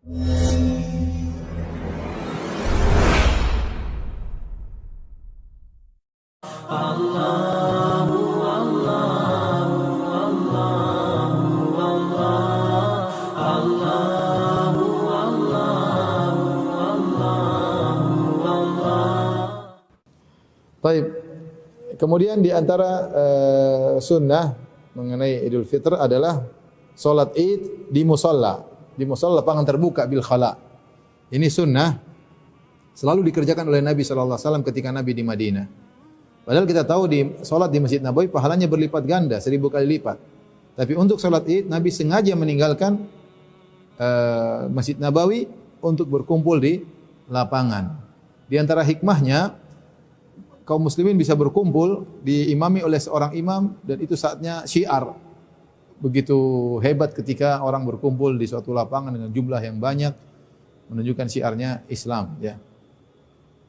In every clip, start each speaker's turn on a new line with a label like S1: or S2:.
S1: Baik. Kemudian di antara sunnah mengenai Idul Fitr adalah salat Id di musalla. Di musalla lapangan terbuka bil khala. Ini sunnah selalu dikerjakan oleh Nabi sallallahu alaihi wasallam ketika Nabi di Madinah. Padahal kita tahu di salat di Masjid Nabawi pahalanya berlipat ganda, 1000 kali lipat. Tapi untuk salat Id Nabi sengaja meninggalkan Masjid Nabawi untuk berkumpul di lapangan. Di antara hikmahnya kaum muslimin bisa berkumpul diimami oleh seorang imam dan itu saatnya syiar. Begitu hebat ketika orang berkumpul di suatu lapangan dengan jumlah yang banyak menunjukkan syiarnya Islam ya.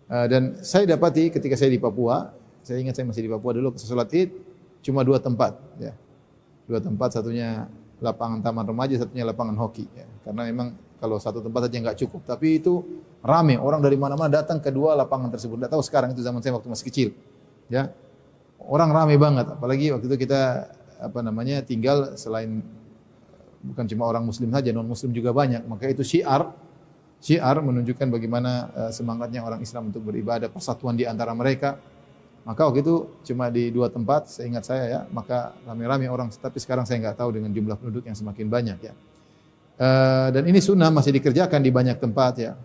S1: Dan saya dapati ketika saya di Papua, saya ingat saya masih di Papua dulu salat Id cuma 2 tempat ya. 2 tempat, satunya lapangan taman remaja, satunya lapangan hoki ya. Karena memang kalau satu tempat saja enggak cukup, tapi itu ramai orang dari mana-mana datang ke 2 lapangan tersebut. Tidak tahu sekarang, itu zaman saya waktu masih kecil. Ya. Orang ramai banget, apalagi waktu itu kita tinggal selain bukan cuma orang muslim saja, non muslim juga banyak. Maka itu syiar menunjukkan bagaimana semangatnya orang Islam untuk beribadah, persatuan di antara mereka. Maka waktu itu cuma di 2 tempat, seingat saya ya, maka ramai-ramai orang, tapi sekarang saya enggak tahu dengan jumlah penduduk yang semakin banyak ya. Dan ini sunnah masih dikerjakan di banyak tempat ya.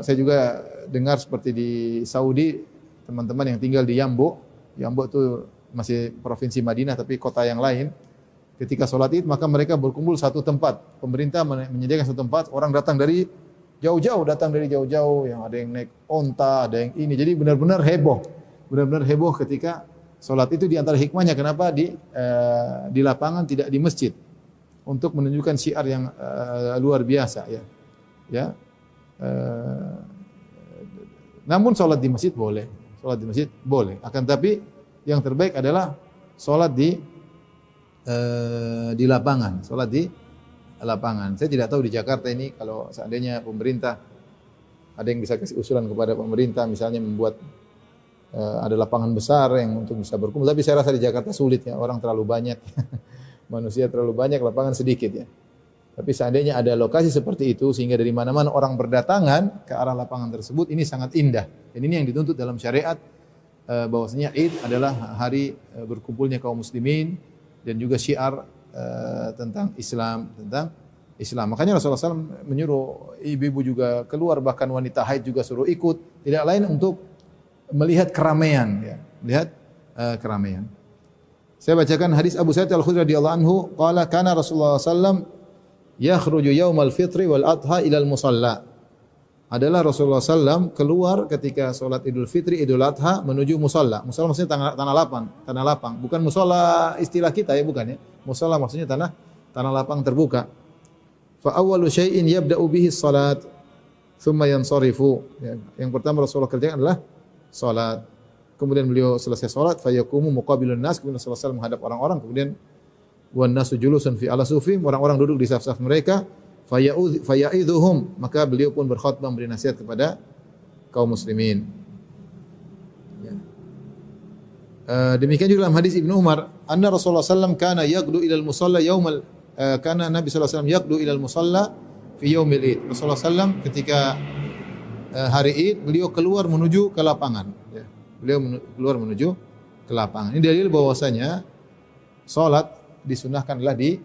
S1: Saya juga dengar seperti di Saudi, teman-teman yang tinggal di Yambo itu masih provinsi Madinah tapi kota yang lain. Ketika sholat Id maka mereka berkumpul satu tempat. Pemerintah menyediakan satu tempat, orang datang dari jauh-jauh, yang ada yang naik onta, ada yang ini. Jadi benar-benar heboh ketika sholat itu. Di antara hikmahnya kenapa di lapangan tidak di masjid, untuk menunjukkan syiar yang luar biasa ya. Ya. Namun salat di masjid boleh. Akan tapi yang terbaik adalah salat di lapangan, salat di lapangan. Saya tidak tahu di Jakarta ini kalau seandainya pemerintah ada yang bisa kasih usulan kepada pemerintah misalnya membuat ada lapangan besar yang untuk bisa berkumpul, tapi saya rasa di Jakarta sulit ya, orang terlalu banyak. Manusia terlalu banyak, lapangan sedikit ya. Tapi seandainya ada lokasi seperti itu sehingga dari mana-mana orang berdatangan ke arah lapangan tersebut, ini sangat indah. Dan ini yang dituntut dalam syariat bahwasanya Id adalah hari berkumpulnya kaum muslimin dan juga syiar tentang Islam. Makanya Rasulullah SAW menyuruh ibu-ibu juga keluar, bahkan wanita haid juga suruh ikut. Tidak lain untuk melihat keramaian ya, keramaian. Saya bacakan hadis Abu Sa'id Al-Khudri radhiyallahu anhu, qala kana Rasulullah sallam yakhruju yaumal fitri wal adha ilal musalla. Adalah Rasulullah sallam keluar ketika salat Idul Fitri, Idul Adha menuju musalla. Musalla maksudnya tanah lapang, bukan musalla istilah kita ya, bukan ya. Musalla maksudnya tanah lapang terbuka. Fa awwalu syai'in yabda'u bihi shalat, thumma yansarifu. Yang pertama Rasulullah kerjakan adalah salat. Kemudian beliau selesai salat, fayaqumu muqabilun nas, kemudian Rasulullah SAW menghadap orang-orang, kemudian wan nasu julusun fi ala sufim, orang-orang duduk di saf-saf mereka, faya'idhuhum, maka beliau pun berkhutbah memberi nasihat kepada kaum muslimin. Ya. Demikian juga dalam hadis Ibnu Umar, anna Rasulullah SAW kana yaqdu ilal musalla yaumal kana Nabi SAW yaqdu ilal musalla fi yaumil Id. Rasulullah SAW ketika hari Id beliau keluar menuju ke lapangan ya. Beliau keluar menuju ke lapangan. Ini dalil bahwasanya salat disunahkan adalah di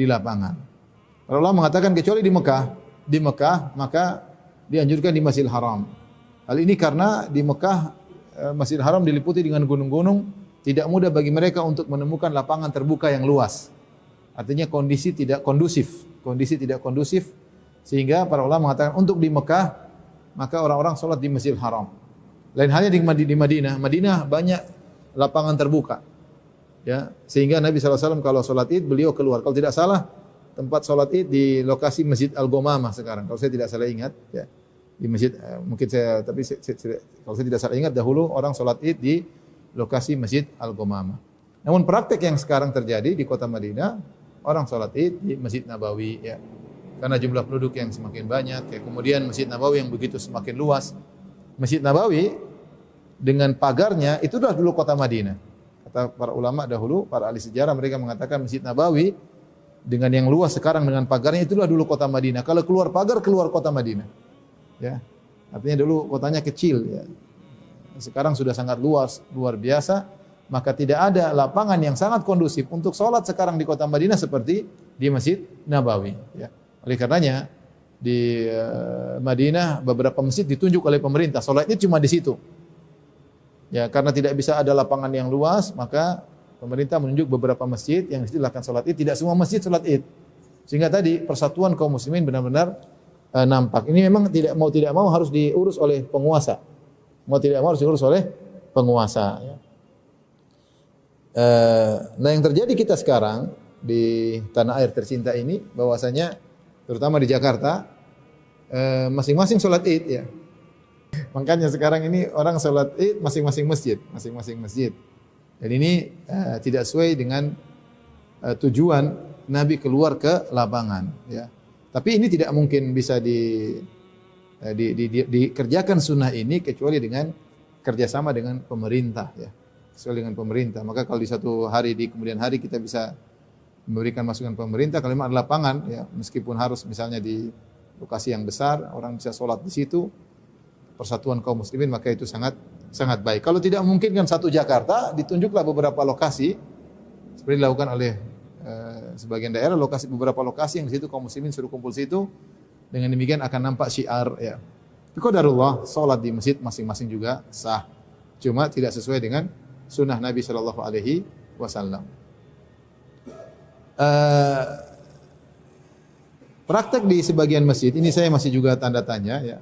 S1: lapangan. Para ulama mengatakan kecuali di Mekah maka dianjurkan di Masjidil Haram. Hal ini karena di Mekah Masjidil Haram diliputi dengan gunung-gunung, tidak mudah bagi mereka untuk menemukan lapangan terbuka yang luas. Artinya kondisi tidak kondusif sehingga para ulama mengatakan untuk di Mekah maka orang-orang salat di Masjidil Haram. Lain halnya di Madinah. Madinah banyak lapangan terbuka. Ya, sehingga Nabi SAW kalau salat Id beliau keluar. Kalau tidak salah tempat salat Id di lokasi Masjid Al-Ghamamah sekarang. Kalau saya tidak salah ingat ya. Di masjid kalau saya tidak salah ingat dahulu orang salat Id di lokasi Masjid Al-Ghamamah. Namun praktek yang sekarang terjadi di kota Madinah orang sholat Id di Masjid Nabawi ya. Karena jumlah penduduk yang semakin banyak ya. Kemudian Masjid Nabawi yang begitu semakin luas. Masjid Nabawi dengan pagarnya itu adalah dulu kota Madinah. Kata para ulama dahulu, para ahli sejarah mereka mengatakan Masjid Nabawi dengan yang luas sekarang dengan pagarnya itulah dulu kota Madinah. Kalau keluar pagar keluar kota Madinah. Ya. Artinya dulu kotanya kecil ya. Sekarang sudah sangat luas, luar biasa. Maka tidak ada lapangan yang sangat kondusif untuk sholat sekarang di kota Madinah seperti di Masjid Nabawi ya. Oleh karenanya di Madinah beberapa masjid ditunjuk oleh pemerintah, salatnya cuma di situ. Ya, karena tidak bisa ada lapangan yang luas, maka pemerintah menunjuk beberapa masjid yang dilakukan salat Id. Tidak semua masjid salat Id. Sehingga tadi persatuan kaum muslimin benar-benar nampak. Ini memang tidak mau harus diurus oleh penguasa. Mau tidak mau harus diurus oleh penguasa ya. Nah yang terjadi kita sekarang di tanah air tercinta ini bahwasanya terutama di Jakarta, masing-masing sholat Id ya. Makanya sekarang ini orang sholat Id masing-masing masjid. Dan ini tidak sesuai dengan tujuan Nabi keluar ke lapangan ya. Tapi ini tidak mungkin bisa dikerjakan sunnah ini kecuali dengan kerjasama dengan pemerintah ya. Sesuai dengan pemerintah. Maka kalau di satu hari di kemudian hari kita bisa memberikan masukan pemerintah kalau memang ada lapangan ya, meskipun harus misalnya di lokasi yang besar orang bisa sholat di situ, persatuan kaum muslimin, maka itu sangat baik. Kalau tidak memungkinkan satu Jakarta, ditunjuklah beberapa lokasi seperti dilakukan oleh sebagian daerah, beberapa lokasi yang di situ kaum muslimin suruh kumpul situ. Dengan demikian akan nampak syiar ya. Qadarullah, sholat di masjid masing-masing juga sah. Cuma tidak sesuai dengan sunnah Nabi sallallahu alaihi wasallam. Praktek di sebagian masjid ini saya masih juga tanda tanya ya.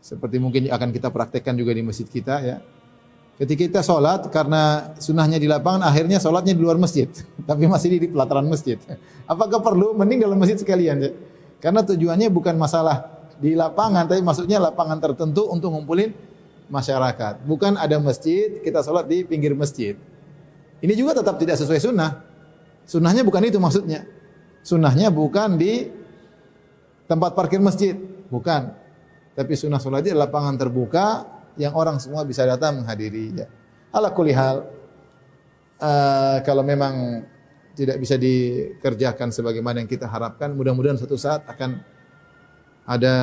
S1: Seperti mungkin akan kita praktekkan juga di masjid kita ya. Ketika kita sholat karena sunnahnya di lapangan, akhirnya sholatnya di luar masjid, tapi masih di pelataran masjid. Apakah perlu? Mending dalam masjid sekalian ya. Karena tujuannya bukan masalah di lapangan, tapi maksudnya lapangan tertentu untuk ngumpulin masyarakat. Bukan ada masjid, kita sholat di pinggir masjid. Ini juga tetap tidak sesuai sunnah. Sunnahnya bukan itu maksudnya. Sunnahnya bukan di tempat parkir masjid, bukan. Tapi sunnah sholat di lapangan terbuka yang orang semua bisa datang menghadiri. Ya. Ala kulli hal, kalau memang tidak bisa dikerjakan sebagaimana yang kita harapkan, mudah-mudahan suatu saat akan ada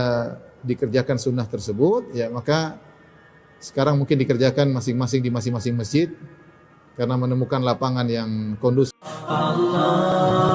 S1: dikerjakan sunnah tersebut. Ya, maka sekarang mungkin dikerjakan masing-masing di masing-masing masjid karena menemukan lapangan yang kondusif. Allah